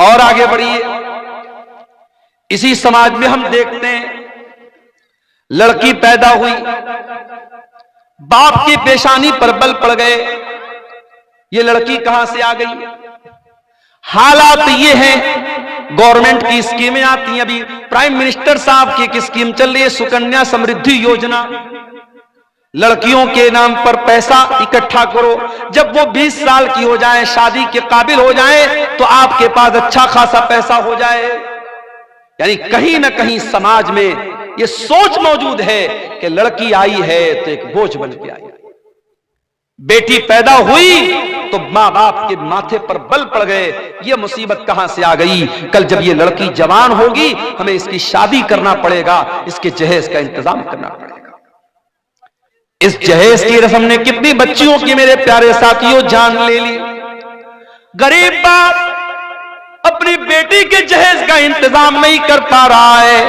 और आगे बढ़िए। इसी समाज में हम देखते हैं, लड़की पैदा हुई, बाप की पेशानी पर बल पड़ गए, ये लड़की कहां से आ गई। हालात ये हैं, गवर्नमेंट की स्कीमें आती हैं। अभी प्राइम मिनिस्टर साहब की एक स्कीम चल रही है, सुकन्या समृद्धि योजना। लड़कियों के नाम पर पैसा इकट्ठा करो, जब वो 20 साल की हो जाए, शादी के काबिल हो जाए, तो आपके पास अच्छा खासा पैसा हो जाए। यानी कहीं ना कहीं समाज में ये सोच मौजूद है कि लड़की आई है तो एक बोझ बन के आई। बेटी पैदा हुई तो मां बाप के माथे पर बल पड़ गए, ये मुसीबत कहां से आ गई। कल जब ये लड़की जवान होगी, हमें इसकी शादी करना पड़ेगा, इसके जहेज का इंतजाम करना पड़ेगा। इस जहेज की रस्म ने कितनी बच्चियों की, मेरे प्यारे साथियों, जान ले ली। गरीब बाप अपनी बेटी के जहेज का इंतजाम नहीं कर पा रहा है,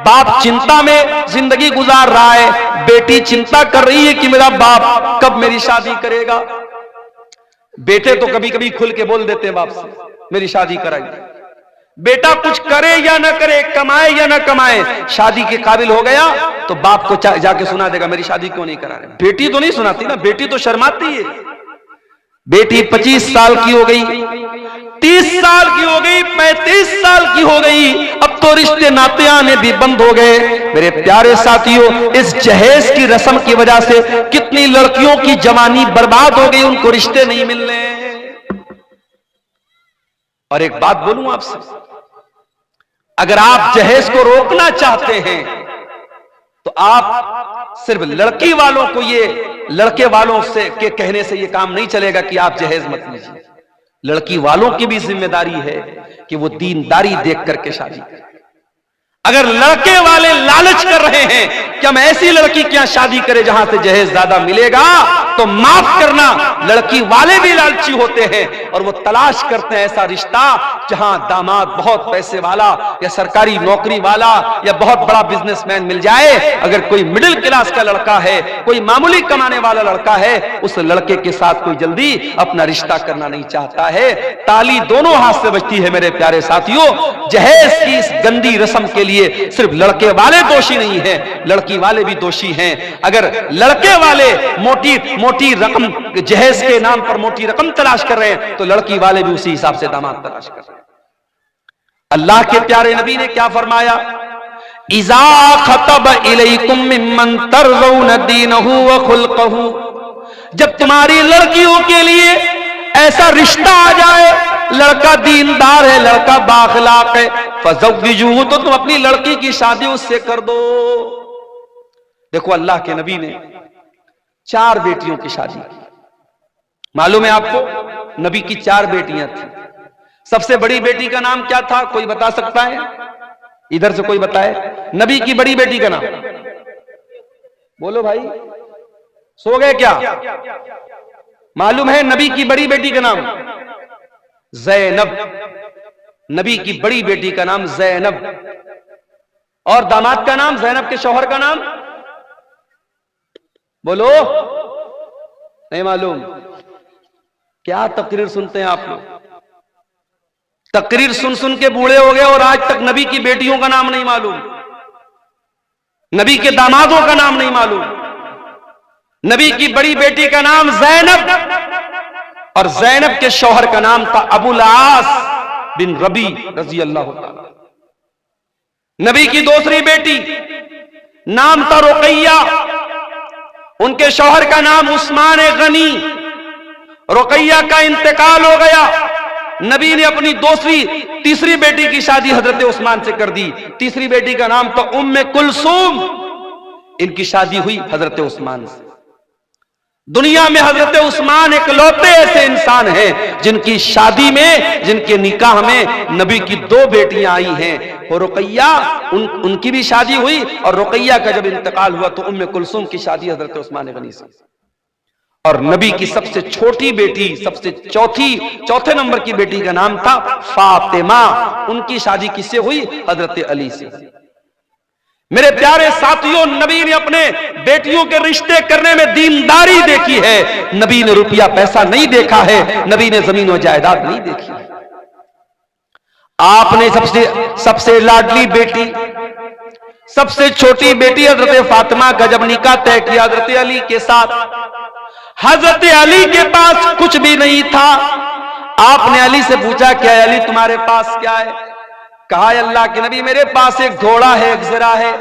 बाप चिंता में जिंदगी गुजार रहा है, बेटी चिंता कर रही है कि मेरा बाप कब मेरी शादी करेगा। बेटे तो कभी कभी खुल के बोल देते हैं बाप से, मेरी शादी कराइए। बेटा कुछ करे या ना करे, कमाए या ना कमाए, शादी के काबिल हो गया तो बाप को जाके सुना देगा, मेरी शादी क्यों नहीं करा रहे। बेटी तो नहीं सुनाती ना, बेटी तो शर्माती है। बेटी 25 साल की हो गई, 30 साल की हो गई, 35 साल की हो गई, अब तो रिश्ते नाते आने भी बंद हो गए। मेरे प्यारे साथियों, इस जहेज की रस्म की वजह से कितनी लड़कियों की जवानी बर्बाद हो गई, उनको रिश्ते नहीं मिल रहे। और एक बात बोलूं आपसे, अगर आप जहेज को रोकना चाहते हैं तो आप सिर्फ लड़की वालों को, ये लड़के वालों से के कहने से ये काम नहीं चलेगा कि आप जहेज मत लीजिए। लड़की वालों की भी जिम्मेदारी है कि वो दीनदारी देख करके शादी करें। अगर लड़के वाले लालच कर रहे हैं कि हम ऐसी लड़की क्या शादी करें जहां से जहेज ज्यादा मिलेगा, तो माफ करना, लड़की वाले भी लालची होते हैं और वो तलाश करते हैं ऐसा रिश्ता जहां दामाद बहुत पैसे वाला या सरकारी नौकरी वाला या बहुत बड़ा बिजनेसमैन मिल जाए। अगर कोई मिडिल क्लास का लड़का है, कोई मामूली कमाने वाला लड़का है, उस लड़के के साथ कोई जल्दी अपना रिश्ता करना नहीं चाहता है। ताली दोनों हाथ से बजती है मेरे प्यारे साथियों। जहेज की इस गंदी रस्म के लिए सिर्फ लड़के वाले दोषी नहीं हैं, लड़की वाले भी दोषी हैं। अगर लड़के वाले मोटी रकम, जहेज के नाम पर मोटी रकम तलाश कर रहे हैं, तो लड़की वाले भी उसी हिसाब से दामाद तलाश कर रहे हैं। अल्लाह के प्यारे नबी ने क्या फरमाया, इज़ा खतब इलैकुम मिम्मन तरज़ौन दीनहु व खुल्क़हु, जब तुम्हारी लड़कियों के लिए ऐसा रिश्ता आ जाए, लड़का दीनदार है, लड़का बाखलाक है, फज़व्विजूहु, तो तुम अपनी लड़की की शादी उससे कर दो। देखो अल्लाह के नबी ने 4 बेटियों की शादी की। मालूम है आपको, नबी की 4 बेटियां थी। सबसे बड़ी बेटी का नाम क्या था, कोई बता सकता है? इधर से कोई बताए नबी की बड़ी बेटी का नाम। बोलो भाई, सो गए क्या? मालूम है नबी की बड़ी बेटी का नाम? ज़ैनब। नबी की बड़ी बेटी का नाम ज़ैनब। और दामाद का नाम, ज़ैनब के शौहर का नाम बोलो, नहीं मालूम? क्या तकरीर सुनते हैं आप लोग? तकरीर सुन सुन के बूढ़े हो गए और आज तक नबी की बेटियों का नाम नहीं मालूम, नबी के दामादों का नाम नहीं मालूम। नबी की बड़ी बेटी का नाम ज़ैनब और ज़ैनब के शौहर का नाम था अबुल आस बिन रबी रजी अल्लाह ताला। नबी की दूसरी बेटी नाम था रुकैया, उनके शौहर का नाम उस्मान गनी। रुकैया का इंतकाल हो गया, नबी ने अपनी तीसरी बेटी की शादी हजरत उस्मान से कर दी। तीसरी बेटी का नाम था उम्मे कुलसूम, इनकी शादी हुई हजरत उस्मान से। दुनिया में हजरत उस्मान इकलौते ऐसे इंसान हैं जिनकी शादी में, जिनके निकाह में नबी की 2 बेटियां आई हैं। और रुकैया, उनकी भी शादी हुई और रुकैया का जब इंतकाल हुआ तो उम्मे कुलसूम की शादी हजरत उस्मान गनी से। और नबी की सबसे छोटी बेटी, सबसे चौथे नंबर की बेटी का नाम था फातिमा, उनकी शादी किससे हुई? हजरत अली से। मेरे प्यारे साथियों, नबी ने अपने बेटियों के रिश्ते करने में दीनदारी देखी है। नबी ने रुपया पैसा नहीं देखा है, नबी ने जमीन और जायदाद नहीं देखी है। आपने सबसे लाडली बेटी, सबसे छोटी बेटी हजरत फातिमा का जब निकाह तय किया हजरत अली के साथ, हजरत अली के पास कुछ भी नहीं था। आपने अली से पूछा, क्या अली तुम्हारे पास क्या है? कहा, अल्लाह के नबी मेरे पास एक घोड़ा है, एक ज़रा है।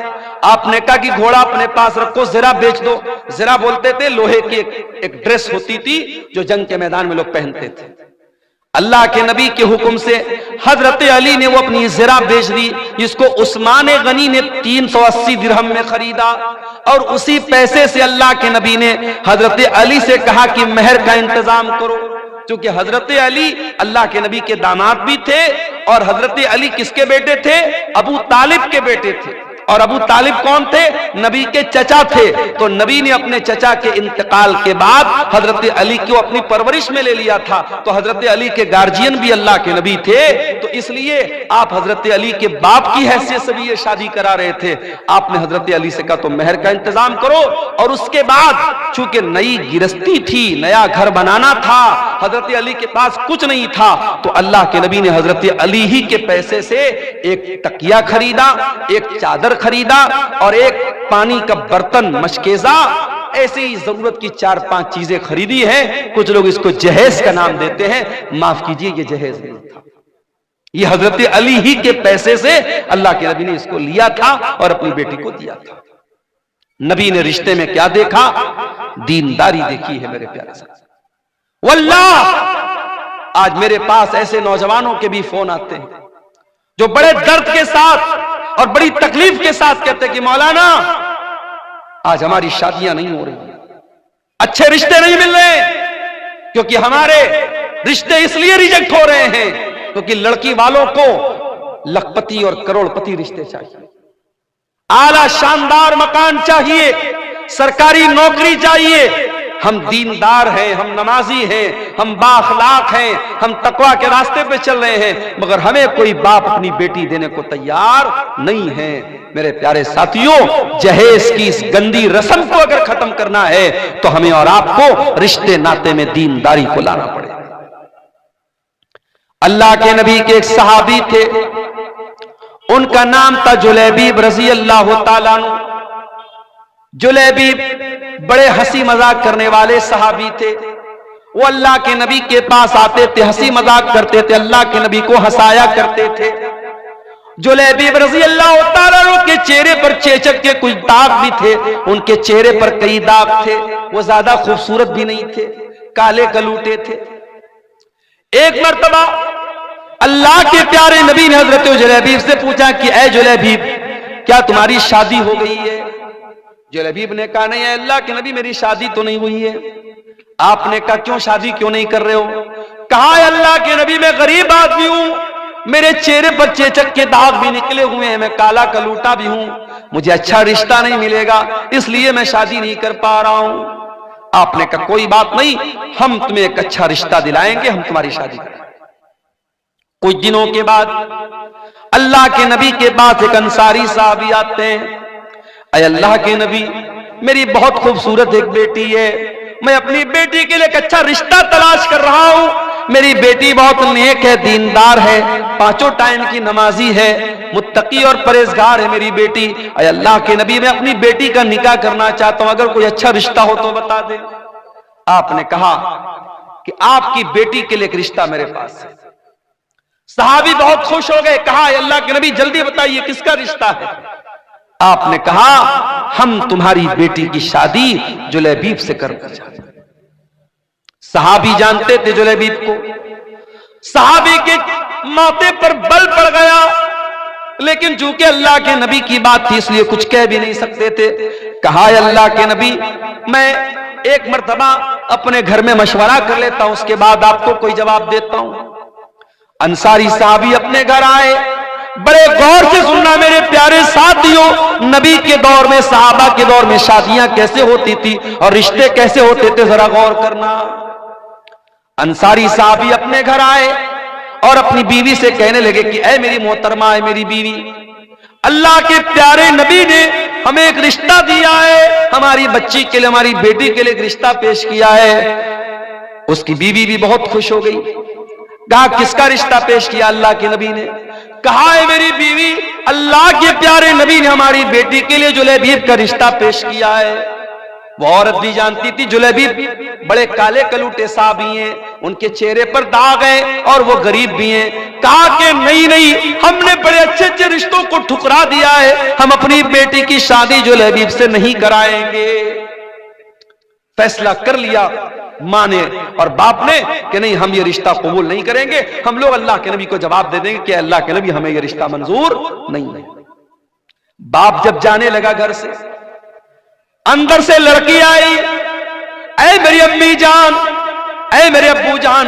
आपने कहा कि घोड़ा अपने पास रखो, ज़रा बेच दो। ज़रा बोलते थे लोहे की एक ड्रेस होती थी जो जंग के मैदान में लोग पहनते थे। अल्लाह के नबी के हुक्म से हजरत अली ने वो अपनी ज़रा बेच दी, जिसको उस्मान गनी ने 380 दिरहम में खरीदा। और उसी पैसे से अल्लाह के नबी ने हजरत अली से कहा कि मेहर का इंतजाम करो, क्योंकि हजरत अली अल्लाह के नबी के दामाद भी थे और हजरत अली किसके बेटे थे? अबू तालिब के बेटे थे। और अबू तालिब कौन थे? नबी के चचा थे। तो नबी ने अपने चचा के इंतकाल के बाद हजरत अली को अपनी परवरिश में ले लिया था। तो हजरत अली के गार्जियन भी अल्लाह के नबी थे, तो इसलिए आप हजरत अली के बाप की हैसियत से भी ये शादी करा रहे थे। आपने हजरत अली से कहा तो मेहर का इंतजाम करो। और उसके बाद चूंकि नई गिरस्ती थी, नया घर बनाना था, हजरत अली के पास कुछ नहीं था, तो अल्लाह के नबी ने हजरत अली ही के पैसे से एक तकिया खरीदा, एक चादर खरीदा और एक पानी का बर्तन, मशकेजा, ऐसी जरूरत की 4-5 चीजें खरीदी हैं। कुछ लोग इसको जहेज का नाम देते हैं, माफ कीजिए ये जहेज नहीं था, ये हजरत अली ही के पैसे से अल्लाह के नबी ने इसको लिया था और अपनी बेटी को दिया था। नबी ने रिश्ते में क्या देखा? दीनदारी देखी है मेरे प्यारे साथ। वल्लाह आज मेरे पास ऐसे नौजवानों के भी फोन आते हैं जो बड़े दर्द के साथ और बड़ी तकलीफ के साथ कहते हैं कि मौलाना आज हमारी शादियां नहीं हो रही, अच्छे रिश्ते नहीं मिल रहे, क्योंकि हमारे रिश्ते इसलिए रिजेक्ट हो रहे हैं क्योंकि लड़की वालों को लखपति और करोड़पति रिश्ते चाहिए, आला शानदार मकान चाहिए, सरकारी नौकरी चाहिए। हम दीनदार हैं, हम नमाजी हैं, हम बाअखलाक हैं, हम तकवा के रास्ते पे चल रहे हैं, मगर हमें कोई बाप अपनी बेटी देने को तैयार नहीं है। मेरे प्यारे साथियों, जहेज की इस गंदी रस्म को अगर खत्म करना है तो हमें और आपको रिश्ते नाते में दीनदारी को लाना पड़ेगा। अल्लाह के नबी के एक सहाबी थे, उनका नाम था जुलैबीब रजी अल्लाह ताला अन्हु। जुलैबीब बड़े हंसी मजाक करने वाले सहाबी थे। वो अल्लाह के नबी के पास आते थे, हंसी मजाक करते थे, अल्लाह के नबी को हंसाया करते थे। जुलैबीब रजी अल्लाह ताला अन्हु के चेहरे पर चेचक के कुछ दाग भी थे, उनके चेहरे पर कई दाग थे, वो ज्यादा खूबसूरत भी नहीं थे, काले कलूटे थे। एक मर्तबा अल्लाह के प्यारे नबी ने हजरत जुलैबीब से पूछा कि ऐ जुलैबीब, क्या तुम्हारी शादी हो गई है? जुलैबीब ने कहा नहीं है अल्लाह के नबी, मेरी शादी तो नहीं हुई है। आपने कहा क्यों शादी क्यों नहीं कर रहे हो? कहा अल्लाह के नबी, मैं गरीब आदमी हूं, मेरे चेहरे पर चेचक के दाग भी निकले हुए हैं, मैं काला कलूटा भी हूं, मुझे अच्छा रिश्ता नहीं मिलेगा, इसलिए मैं शादी नहीं कर पा रहा हूं। आपने कहा कोई बात नहीं, हम तुम्हें एक अच्छा रिश्ता दिलाएंगे, हम तुम्हारी शादी करेंगे। कुछ दिनों के बाद अल्लाह के नबी के पास एक अंसारी साहबी आते हैं। अय अल्लाह के नबी, मेरी बहुत खूबसूरत एक बेटी है, मैं अपनी बेटी के लिए एक अच्छा रिश्ता तलाश कर रहा हूं। मेरी बेटी बहुत नेक है, दीनदार है, 5 टाइम की नमाजी है, मुत्तकी और परहेजगार है मेरी बेटी। अय अल्लाह के नबी, मैं अपनी बेटी का निकाह करना चाहता हूं, अगर कोई अच्छा रिश्ता हो तो बता दे। आपने कहा कि आपकी बेटी के लिए एक रिश्ता मेरे पास है। सहाबी बहुत खुश हो गए, कहा अल्लाह के नबी जल्दी बताइए किसका रिश्ता है? आपने कहा हम तुम्हारी बेटी की शादी जुलैबीब से करना चाहते हैं। सहाबी जानते थे जुलैबीब को, सहाबी के माथे पर बल पड़ गया, लेकिन चूंकि अल्लाह के नबी की बात थी इसलिए कुछ कह भी नहीं सकते थे। कहा अल्लाह के नबी, मैं एक मर्तबा अपने घर में मशवरा कर लेता हूं, उसके बाद आपको कोई जवाब देता हूं। अंसारी साहबी अपने घर आए, बड़े गौर से सुनना मेरे प्यारे साथियों, नबी के दौर में, सहाबा के दौर में शादियां कैसे होती थी और रिश्ते कैसे होते थे, जरा गौर करना। अंसारी साहबी अपने घर आए और अपनी बीवी से कहने लगे कि ऐ मेरी मोहतरमा, है मेरी बीवी, अल्लाह के प्यारे नबी ने हमें एक रिश्ता दिया है, हमारी बच्ची के लिए, हमारी बेटी के लिए एक रिश्ता पेश किया है। उसकी बीवी भी बहुत खुश हो गई। कहा किसका रिश्ता पेश किया? अल्लाह के नबी ने। कहा है मेरी बीवी, अल्लाह के प्यारे नबी ने हमारी बेटी के लिए जुलैबीब का रिश्ता पेश किया है। वो औरत भी जानती थी जुलैबीब बड़े काले कलूटे साहबी हैं, उनके चेहरे पर दाग है और वो गरीब भी हैं। कहा कि नहीं नहीं, हमने बड़े अच्छे अच्छे रिश्तों को ठुकरा दिया है, हम अपनी बेटी की शादी जुलैबीब से नहीं कराएंगे। फैसला कर लिया मां ने और बाप ने कि नहीं, हम ये रिश्ता कबूल नहीं करेंगे। हम लोग अल्लाह के नबी को जवाब दे देंगे कि अल्लाह के नबी, हमें ये रिश्ता मंजूर नहीं है। बाप जब जाने लगा घर से, अंदर से लड़की आई, ऐ मेरी अम्मी जान, ऐ मेरे अब्बू जान,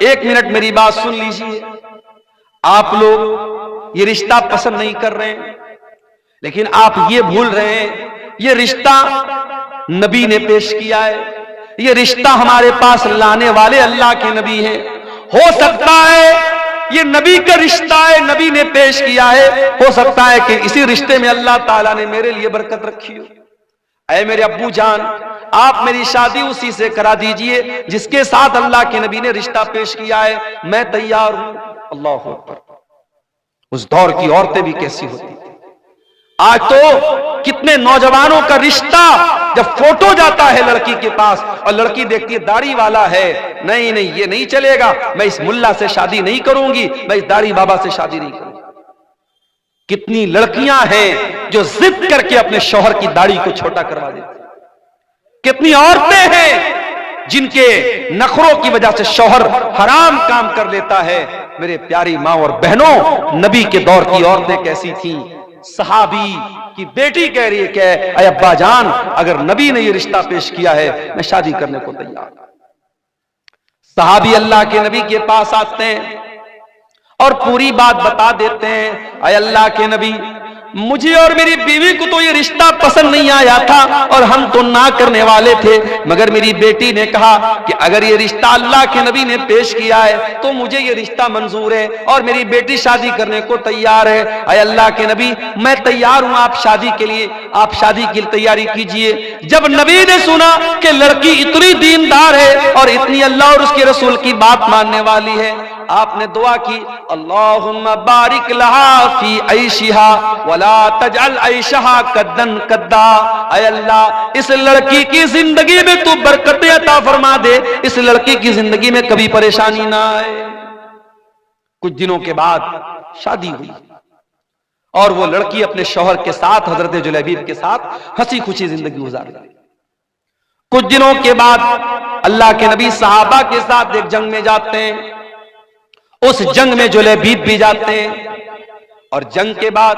एक मिनट मेरी बात सुन लीजिए। आप लोग ये रिश्ता पसंद नहीं कर रहे हैं, लेकिन आप ये भूल रहे हैं ये रिश्ता नबी ने पेश किया है, ये रिश्ता हमारे पास लाने वाले अल्लाह के नबी हैं। हो सकता है ये नबी का रिश्ता है, नबी ने पेश किया है, हो सकता है कि इसी रिश्ते में अल्लाह ताला ने मेरे लिए बरकत रखी हो। ऐ मेरे अब्बू जान, आप मेरी शादी उसी से करा दीजिए जिसके साथ अल्लाह के नबी ने रिश्ता पेश किया है, मैं तैयार हूं। अल्लाह अकबर। उस दौर की औरतें भी कैसी होती थी। आज तो कितने नौजवानों का रिश्ता जब फोटो जाता है लड़की के पास और लड़की देखती है दाढ़ी वाला है, नहीं नहीं ये नहीं चलेगा, मैं इस मुल्ला से शादी नहीं करूंगी, मैं इस दाढ़ी बाबा से शादी नहीं करूंगी। कितनी लड़कियां हैं जो जिद करके अपने शौहर की दाढ़ी को छोटा करवा देती। कितनी औरतें हैं जिनके नखरों की वजह से शौहर हराम काम कर लेता है। मेरे प्यारी मां और बहनों, नबी के दौर की औरतें कैसी थीं? सहाबी की बेटी कह रही है कि अय अब्बा जान, अगर नबी ने ये रिश्ता पेश किया है, मैं शादी करने को तैयार। सहाबी अल्लाह के नबी के पास आते हैं और पूरी बात बता देते हैं, अय अल्लाह के नबी, मुझे और मेरी बीवी को तो ये रिश्ता पसंद नहीं आया था और हम तो ना करने वाले थे, मगर मेरी बेटी ने कहा कि अगर ये रिश्ता अल्लाह के नबी ने पेश किया है तो मुझे ये रिश्ता मंजूर है और मेरी बेटी शादी करने को तैयार है। अय अल्लाह के नबी, मैं तैयार हूं आप शादी के लिए, आप शादी की तैयारी कीजिए। जब नबी ने सुना कि लड़की इतनी दीनदार है और इतनी अल्लाह और उसके रसूल की बात मानने वाली है, आपने दुआ की, अल्लाहुम्मा बारिक लहा फी ऐशिहा वला तजअल ऐशहा कद्दन कद्दा। ऐ अल्लाह, इस लड़की की जिंदगी में तू बरकतें अता फरमा दे, इस लड़की की जिंदगी में कभी परेशानी ना आए। कुछ दिनों के बाद शादी हुई और वो लड़की अपने शौहर के साथ, हजरत जुलैबीब के साथ हंसी खुशी जिंदगी गुजार रही। कुछ दिनों के बाद अल्लाह के नबी सहाबा के साथ एक जंग में जाते हैं। उस जंग में जुलैबीब भी जाते हैं और जंग के बाद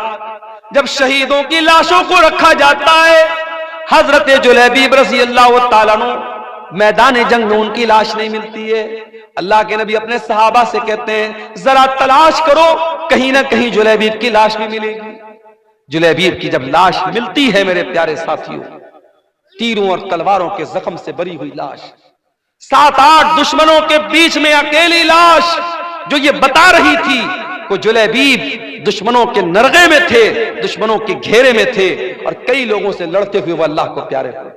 जब शहीदों की लाशों को रखा जाता है, हजरत जुलैबीब रज़ी अल्लाह ताला अन्हु मैदान जंग में उनकी लाश नहीं मिलती है। अल्लाह के नबी अपने सहाबा से कहते हैं, जरा तलाश करो, कहीं ना कहीं जुलैबीब की लाश भी मिलेगी। जुलैबीब की जब लाश मिलती है मेरे प्यारे साथियों, तीरों और तलवारों के जख्म से भरी हुई लाश, 7-8 दुश्मनों के बीच में अकेली लाश, जो ये बता रही थी कि जुलैबीब दुश्मनों के नरगे में थे, दुश्मनों के घेरे में थे और कई लोगों से लड़ते हुए वो अल्लाह को प्यारे थे।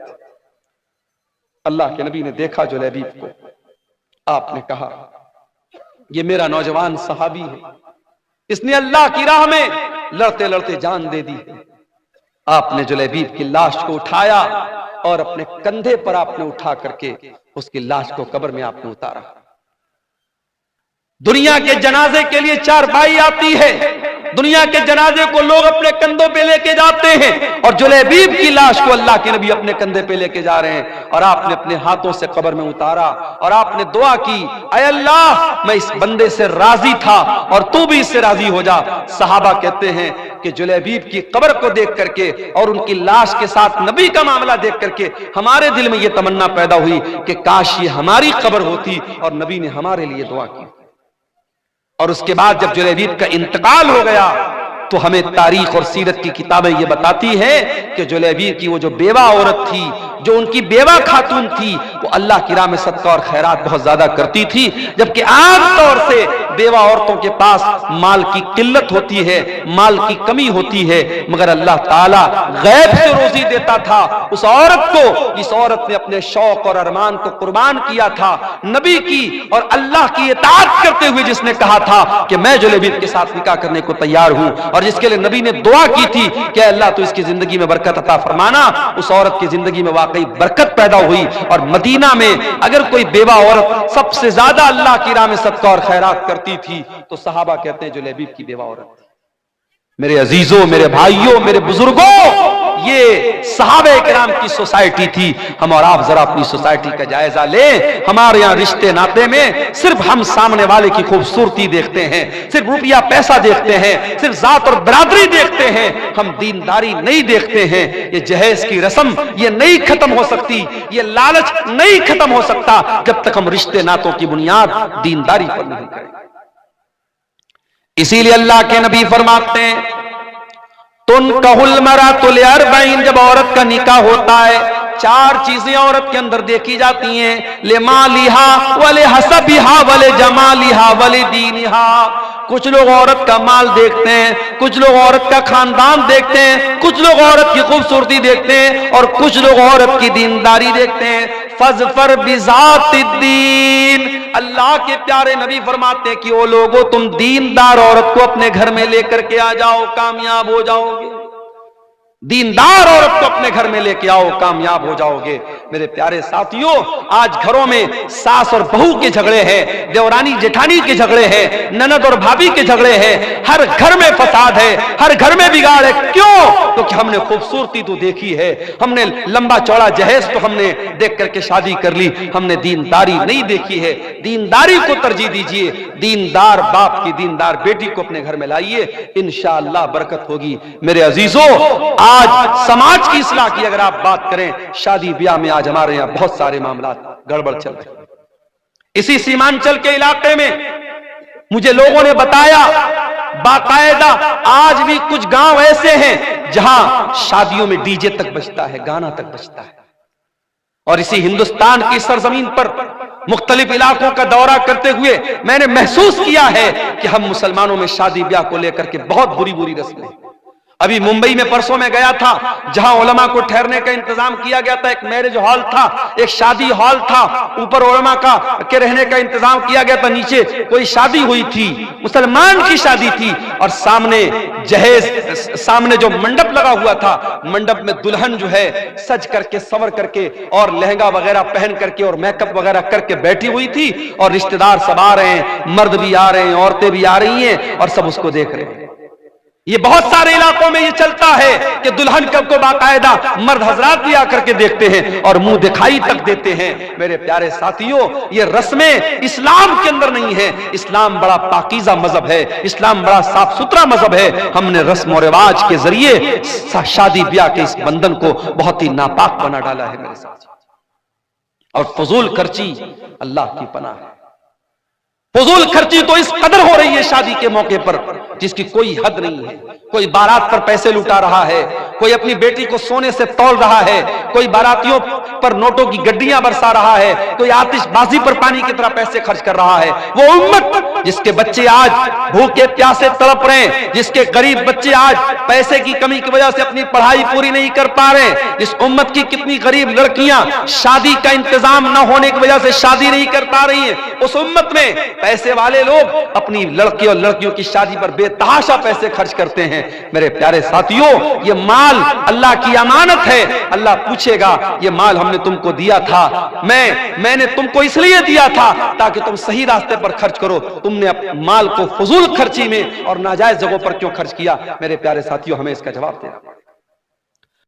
अल्लाह के नबी ने देखा जुलैबीब को, आपने कहा ये मेरा नौजवान सहाबी है, इसने अल्लाह की राह में लड़ते लड़ते जान दे दी। आपने जुलैबीब की लाश को उठाया और अपने कंधे पर आपने उठा करके उसकी लाश को कब्र में आपने उतारा। दुनिया के जनाजे के लिए चारपाई आती है, दुनिया के जनाजे को लोग अपने कंधों पे लेके जाते हैं और जुलैबीब की लाश को अल्लाह के नबी अपने कंधे पे लेके जा रहे हैं और आपने अपने हाथों से कब्र में उतारा और आपने दुआ की, ऐ अल्लाह, मैं इस बंदे से राजी था और तू भी इससे राजी हो जा। सहाबा कहते हैं कि जुलैबीब की कब्र को देख करके और उनकी लाश के साथ नबी का मामला देख करके हमारे दिल में यह तमन्ना पैदा हुई कि काश ये हमारी कब्र होती और नबी ने हमारे लिए दुआ की। और उसके बाद जब जुलैबीब का इंतकाल हो गया तो हमें तारीख और सीरत की किताबें ये बताती हैं कि जुलैबीब की वो जो बेवा औरत थी, जो उनकी बेवा खातून थी, वो अल्लाह की राह में सदका और खैरात बहुत ज्यादा करती थी, जबकि आम तौर से बेवा औरतों के पास माल की किल्लत होती है, माल की कमी होती है, मगर अल्लाह ताला गैब से रोजी देता था उस औरत को जिस औरत ने अपने शौक और अरमान को कुर्बान किया था, नबी की और अल्लाह की इताअत करते हुए जिसने कहा था कि मैं जुलैबिब के साथ निकाह करने को तैयार हूं, और जिसके लिए नबी ने दुआ की थी कि अल्लाह तो इसकी जिंदगी में बरकत अता फरमाना। उस औरत की जिंदगी में वाकई बरकत पैदा हुई, और मदीना में अगर कोई बेवा औरत सबसे ज्यादा अल्लाह की राह में सदका और खैरात करती थी तो सहाबा कहते हैं जुलैबिब की बेवा औरत। मेरे अजीजों, मेरे भाइयों, मेरे बुजुर्गों, ये सहाबे किराम की सोसाइटी थी। हम और आप जरा अपनी सोसाइटी का जायजा लें। हमारे यहाँ रिश्ते नाते में सिर्फ हम सामने वाले की खूबसूरती देखते हैं, सिर्फ रुपया पैसा देखते हैं, सिर्फ जात और बरादरी देखते हैं, हम दीनदारी नहीं देखते हैं। ये जहेज की रस्म ये नहीं खत्म हो सकती, ये लालच नहीं खत्म हो सकता जब तक हम रिश्ते नातों की बुनियाद दीनदारी पर नहीं करें। इसीलिए अल्लाह के नबी फरमाते हैं तुन कहुल मरा तुल अरबईन, जब औरत का निकाह होता है 4 चीजें औरत के अंदर देखी जाती हैं, ले मालिहा वले हसबिहा वले जमालिहा वले दीनिहा। कुछ लोग औरत का माल देखते हैं, कुछ लोग औरत का खानदान देखते हैं, कुछ लोग औरत की खूबसूरती देखते हैं, और कुछ लोग औरत की दीनदारी देखते हैं। फज़फर बिज़ातिद्दीन, अल्लाह के प्यारे नबी फरमाते हैं कि ओ लोगों, तुम दीनदार औरत को अपने घर में लेकर के आ जाओ, कामयाब हो जाओगे। दीनदार औरत को अपने घर में लेके आओ, कामयाब हो जाओगे। मेरे प्यारे साथियों, आज घरों में सास और बहू के झगड़े हैं, देवरानी जेठानी के झगड़े हैं, ननद और भाभी के झगड़े हैं, हर घर में फसाद है, हर घर में बिगाड़ है। क्यों? क्योंकि हमने खूबसूरती तो देखी है, हमने लंबा चौड़ा जहेज तो हमने देख करके शादी कर ली, हमने दीनदारी नहीं देखी है। दीनदारी को तरजीह दीजिए, दीनदार बाप की दीनदार बेटी को अपने घर में लाइए, इंशाअल्लाह बरकत होगी। मेरे अजीजों, आज समाज की इस्लाह की अगर आप बात करें, शादी ब्याह में आज हमारे यहां बहुत सारे मामला गड़बड़ चल रहे हैं। इसी सीमांचल के इलाके में मुझे लोगों ने बताया बाकायदा आज भी कुछ गांव ऐसे हैं जहां शादियों में डीजे तक बजता है, गाना तक बजता है। और इसी हिंदुस्तान की सरजमीन पर मुख्तलिफ इलाकों का दौरा करते हुए मैंने महसूस किया है कि हम मुसलमानों में शादी ब्याह को लेकर के बहुत बुरी बुरी रस्में। अभी मुंबई में परसों में गया था, जहां उलमा को ठहरने का इंतजाम किया गया था। एक मैरिज हॉल था, एक शादी हॉल था, ऊपर उलमा के रहने का इंतजाम किया गया था, नीचे कोई शादी हुई थी, मुसलमान की शादी थी। और सामने जहेज, सामने जो मंडप लगा हुआ था, मंडप में दुल्हन जो है सज करके संवर करके और लहंगा वगैरह पहन करके और मेकअप वगैरह करके बैठी हुई थी, और रिश्तेदार सब आ रहे हैं, मर्द भी आ रहे हैं, औरतें भी आ रही हैं, और सब उसको देख रहे हैं। ये बहुत सारे इलाकों में ये चलता है कि दुल्हन को बाकायदा मर्द हजरात भी आकर के देखते हैं और मुंह दिखाई तक देते हैं। मेरे प्यारे साथियों, ये रस्में इस्लाम के अंदर नहीं है। इस्लाम बड़ा पाकीज़ा मजहब है, इस्लाम बड़ा साफ सुथरा मजहब है। हमने रस्म और रिवाज के जरिए शादी ब्याह के इस बंधन को बहुत ही नापाक बना डाला है मेरे साथ। और फजूल खर्ची अल्लाह की पनाह है। फजूल खर्ची तो इस कदर हो रही है शादी के मौके पर जिसकी कोई हद नहीं है। कोई बारात पर पैसे लुटा रहा है, कोई अपनी बेटी को सोने से तौल रहा है, कोई बारातियों पर नोटों की गड्डियां बरसा रहा है, कोई आतिशबाजी पर पानी की तरह पैसे खर्च कर रहा है। वो उम्मत जिसके बच्चे आज भूखे प्यासे तड़प रहे हैं, जिसके गरीब बच्चे आज पैसे की कमी की वजह से अपनी पढ़ाई पूरी नहीं कर पा रहे हैं, इस उम्मत की कितनी गरीब लड़कियां शादी का इंतजाम न होने की वजह से शादी नहीं कर पा रही हैं, उस उम्मत में पैसे वाले लोग अपनी लड़की और लड़कियों की शादी पर बेतहाशा पैसे खर्च करते हैं। मेरे प्यारे साथियों, ये माल अल्लाह की अमानत है। अल्लाह पूछेगा, ये माल हमने तुमको दिया था, मैंने तुमको इसलिए दिया था ताकि तुम सही रास्ते पर खर्च करो। तुमने अपने माल को फजूल खर्ची में और नाजायज जगहों पर क्यों खर्च किया? मेरे प्यारे साथियों, हमें इसका जवाब देना।